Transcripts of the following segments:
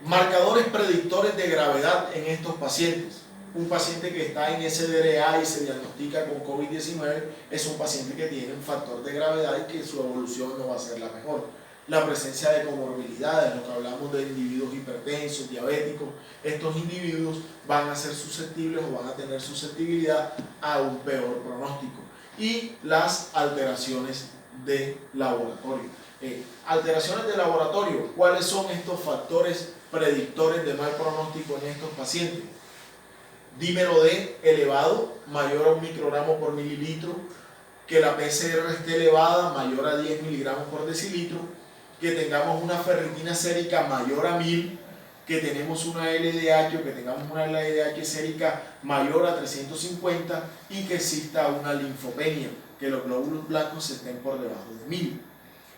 Marcadores predictores de gravedad en estos pacientes. Un paciente que está en SDRA y se diagnostica con COVID-19 es un paciente que tiene un factor de gravedad y que su evolución no va a ser la mejor. La presencia de comorbilidades, lo que hablamos de individuos hipertensos, diabéticos, estos individuos van a ser susceptibles o van a tener susceptibilidad a un peor pronóstico. Y las alteraciones de laboratorio. Alteraciones de laboratorio, ¿cuáles son estos factores predictores de mal pronóstico en estos pacientes? Dímero D elevado, mayor a 1 microgramo por mililitro, que la PCR esté elevada, mayor a 10 miligramos por decilitro, que tengamos una ferritina sérica mayor a 1000, que tenemos una LDH o que tengamos una LDH sérica mayor a 350 y que exista una linfopenia, que los glóbulos blancos estén por debajo de 1000.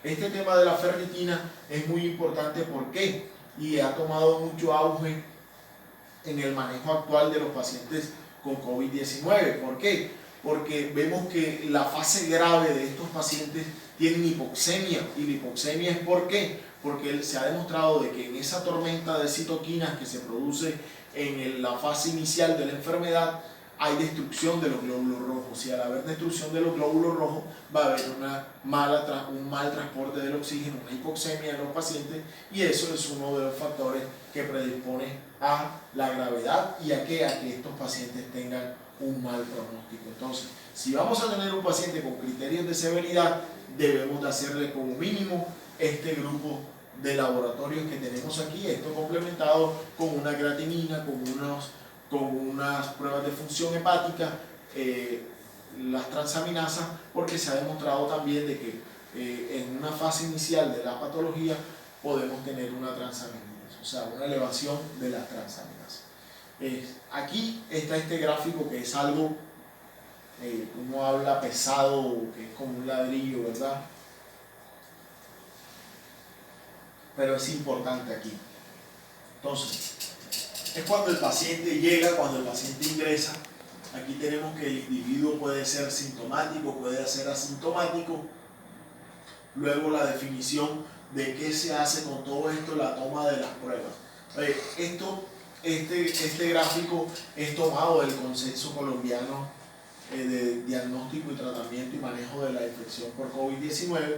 Este tema de la ferritina es muy importante, ¿por qué? Y ha tomado mucho auge en el manejo actual de los pacientes con COVID-19. ¿Por qué? Porque vemos que la fase grave de estos pacientes tienen hipoxemia, y la hipoxemia es ¿por qué? Porque se ha demostrado de que en esa tormenta de citoquinas que se produce en la fase inicial de la enfermedad hay destrucción de los glóbulos rojos, y al haber destrucción de los glóbulos rojos va a haber un mal transporte del oxígeno, una hipoxemia en los pacientes, y eso es uno de los factores que predispone a la gravedad y a que estos pacientes tengan un mal pronóstico. Entonces, si vamos a tener un paciente con criterios de severidad, debemos de hacerle como mínimo este grupo de laboratorios que tenemos aquí, esto complementado con una creatinina, con unas pruebas de función hepática, las transaminasas, porque se ha demostrado también de que en una fase inicial de la patología podemos tener una transaminasa, o sea, una elevación de las transaminasas. Aquí está este gráfico que es algo, uno habla pesado, que es como un ladrillo, ¿verdad? Pero es importante aquí. Entonces, es cuando el paciente llega, cuando el paciente ingresa. Aquí tenemos que el individuo puede ser sintomático, puede ser asintomático. Luego la definición de qué se hace con todo esto, la toma de las pruebas. Este gráfico es tomado del Consenso Colombiano de Diagnóstico y Tratamiento y Manejo de la Infección por COVID-19.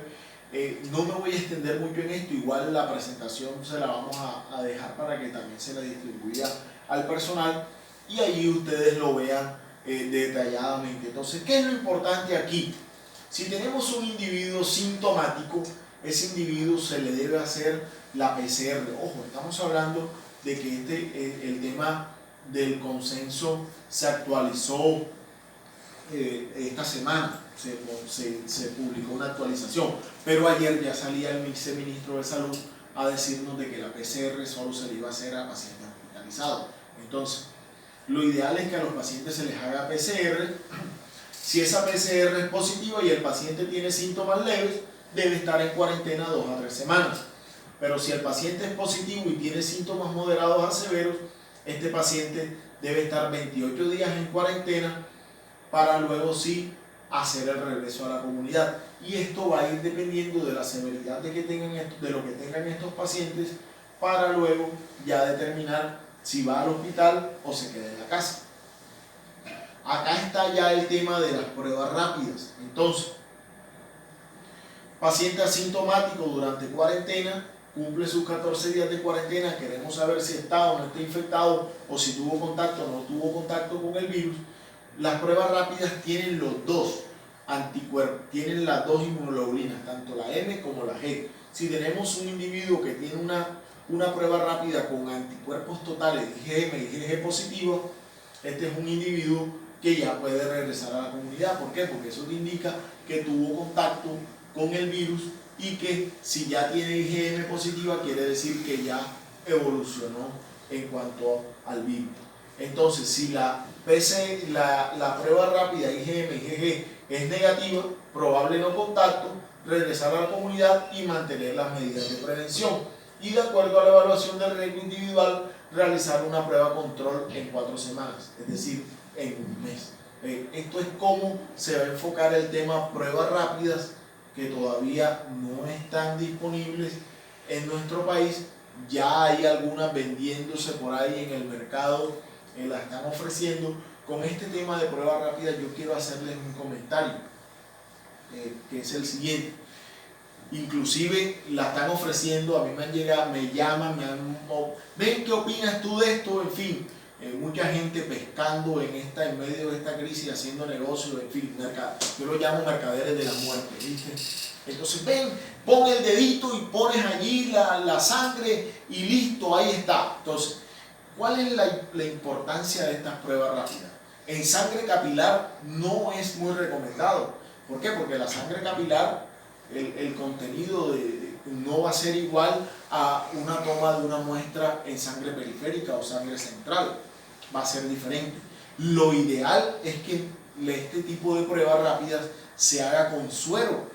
No me voy a extender mucho en esto, igual la presentación se la vamos a dejar para que también se la distribuya al personal y ahí ustedes lo vean detalladamente. Entonces, ¿qué es lo importante aquí? Si tenemos un individuo sintomático, ese individuo se le debe hacer la PCR. Ojo, estamos hablando de que el tema del consenso se actualizó esta semana, se publicó una actualización, pero ayer ya salía el viceministro de Salud a decirnos de que la PCR solo se le iba a hacer a pacientes hospitalizados. Entonces, lo ideal es que a los pacientes se les haga PCR. Si esa PCR es positiva y el paciente tiene síntomas leves, debe estar en cuarentena 2 a 3 semanas. Pero si el paciente es positivo y tiene síntomas moderados a severos, este paciente debe estar 28 días en cuarentena para luego sí hacer el regreso a la comunidad. Y esto va a ir dependiendo de la severidad de lo que tengan estos pacientes para luego ya determinar si va al hospital o se queda en la casa. Acá está ya el tema de las pruebas rápidas. Entonces, paciente asintomático durante cuarentena, cumple sus 14 días de cuarentena, queremos saber si está o no está infectado o si tuvo contacto o no tuvo contacto con el virus. Las pruebas rápidas tienen los dos anticuerpos, tienen las dos inmunoglobulinas, tanto la M como la G. Si tenemos un individuo que tiene una prueba rápida con anticuerpos totales IgM y IgG positivos, este es un individuo que ya puede regresar a la comunidad. ¿Por qué? Porque eso te indica que tuvo contacto con el virus y que si ya tiene IgM positiva quiere decir que ya evolucionó en cuanto al virus. Entonces, si la prueba rápida IgM IgG es negativa, probable no contacto, regresar a la comunidad y mantener las medidas de prevención. Y de acuerdo a la evaluación del riesgo individual, realizar una prueba control en 4 semanas, es decir, en un mes. Esto es cómo se va a enfocar el tema pruebas rápidas, que todavía no están disponibles en nuestro país, ya hay algunas vendiéndose por ahí en el mercado, la están ofreciendo. Con este tema de prueba rápida yo quiero hacerles un comentario, que es el siguiente. Inclusive la están ofreciendo, a mí me han llegado, me llaman, ven, ¿qué opinas tú de esto? En fin, mucha gente pescando en medio de esta crisis, haciendo negocios, en fin, yo lo llamo mercaderes de la muerte, ¿viste? Entonces ven, pon el dedito y pones allí la sangre y listo, ahí está. Entonces, ¿cuál es la importancia de estas pruebas rápidas? En sangre capilar no es muy recomendado. ¿Por qué? Porque la sangre capilar, el contenido no va a ser igual a una toma de una muestra en sangre periférica o sangre central. Va a ser diferente. Lo ideal es que este tipo de pruebas rápidas se haga con suero.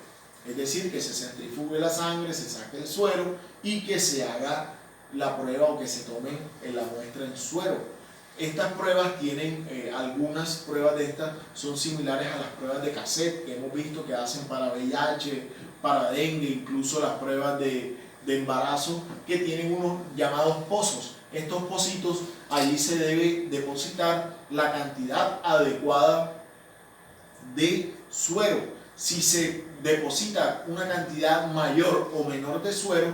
Es decir, que se centrifugue la sangre, se saque el suero y que se haga la prueba o que se tome la muestra en suero. Estas pruebas tienen, algunas pruebas de estas son similares a las pruebas de cassette que hemos visto que hacen para VIH, para dengue, incluso las pruebas de embarazo, que tienen unos llamados pozos. Estos pocitos, allí se debe depositar la cantidad adecuada de suero. Si se deposita una cantidad mayor o menor de suero,